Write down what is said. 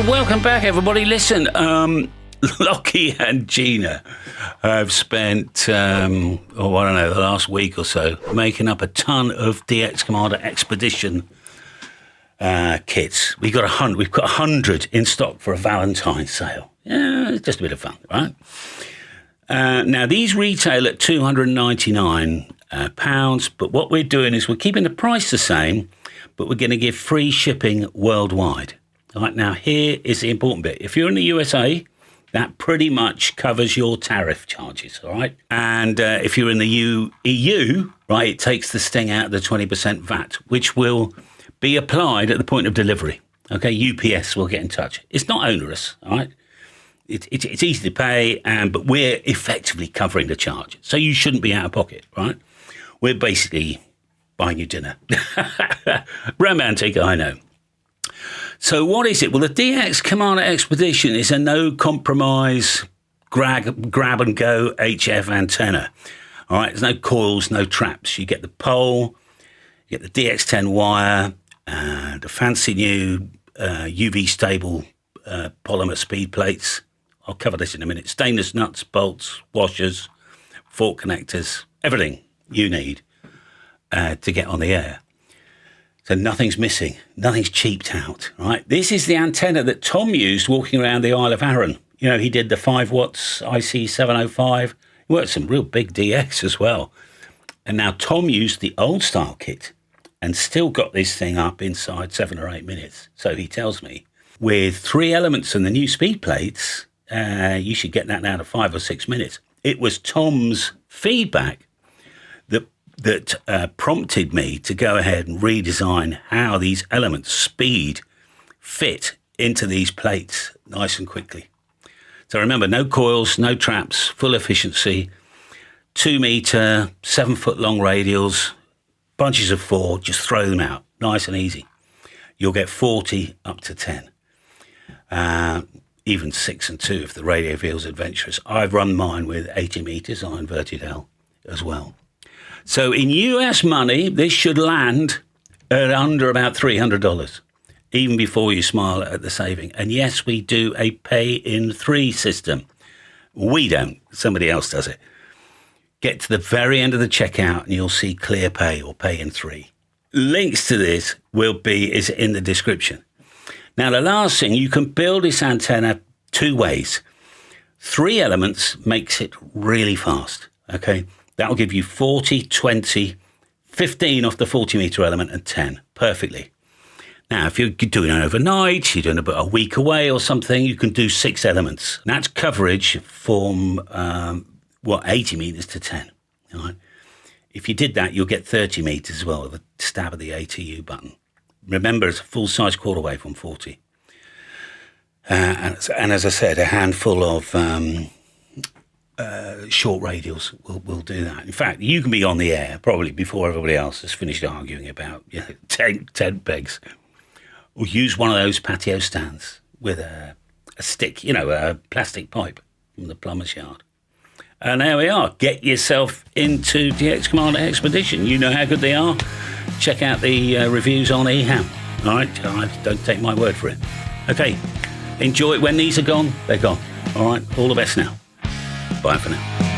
welcome back, everybody. Listen, Lockie and Gina have spent, the last week or so making up a ton of DX Commander Expedition kits. We've got 100 in stock for a Valentine's sale. Yeah, it's just a bit of fun, right? Now, these retail at £299, but what we're doing is we're keeping the price the same, but we're going to give free shipping worldwide. All right, now, here is the important bit. If you're in the USA, that pretty much covers your tariff charges, all right? And if you're in the EU, right, it takes the sting out of the 20% VAT, which will be applied at the point of delivery. Okay, UPS will get in touch. It's not onerous, all right? It's easy to pay, but we're effectively covering the charge. So you shouldn't be out of pocket, right? We're basically buying you dinner. Romantic, I know. So what is it? Well, the DX Commander Expedition is a no-compromise grab and go HF antenna. All right, there's no coils, no traps. You get the pole, you get the DX10 wire, the fancy new UV stable polymer speed plates. I'll cover this in a minute. Stainless nuts, bolts, washers, fork connectors, everything you need to get on the air. So nothing's missing, nothing's cheaped out, right? This is the antenna that Tom used walking around the Isle of Arran. You know, he did the 5 watts IC705. He worked some real big DX as well. And now Tom used the old style kit and still got this thing up inside 7 or 8 minutes. So he tells me, with 3 elements and the new speed plates, you should get that down to 5 or 6 minutes. It was Tom's feedback that prompted me to go ahead and redesign how these elements speed fit into these plates nice and quickly. So remember, no coils, no traps, full efficiency, 2 meter, 7 foot long radials, bunches of 4, just throw them out, nice and easy. You'll get 40 up to 10, even 6 and 2 if the radio feels adventurous. I've run mine with 80 meters on inverted L as well. So in US money, this should land at under about $300, even before you smile at the saving. And yes, we do a pay in 3 system. We don't. Somebody else does it. Get to the very end of the checkout and you'll see clear pay or pay in 3. Links to this is in the description. Now, the last thing, you can build this antenna 2 ways. 3 elements makes it really fast, okay? That'll give you 40, 20, 15 off the 40 meter element and 10 perfectly. Now, if you're doing it overnight, you're doing it a week away or something, you can do 6 elements. And that's coverage from, 80 meters to 10. All right? If you did that, you'll get 30 meters as well with a stab of the ATU button. Remember, it's a full-size quarter wave on 40. And as I said, a handful of short radials will do that. In fact, you can be on the air probably before everybody else has finished arguing about 10 pegs. Or use one of those patio stands with a stick, a plastic pipe from the plumber's yard. And there we are. Get yourself into DX Commander Expedition. You know how good they are. Check out the reviews on eHam. All right? Don't take my word for it. Okay. Enjoy it. When these are gone, they're gone. All right? All the best now. Bye for now.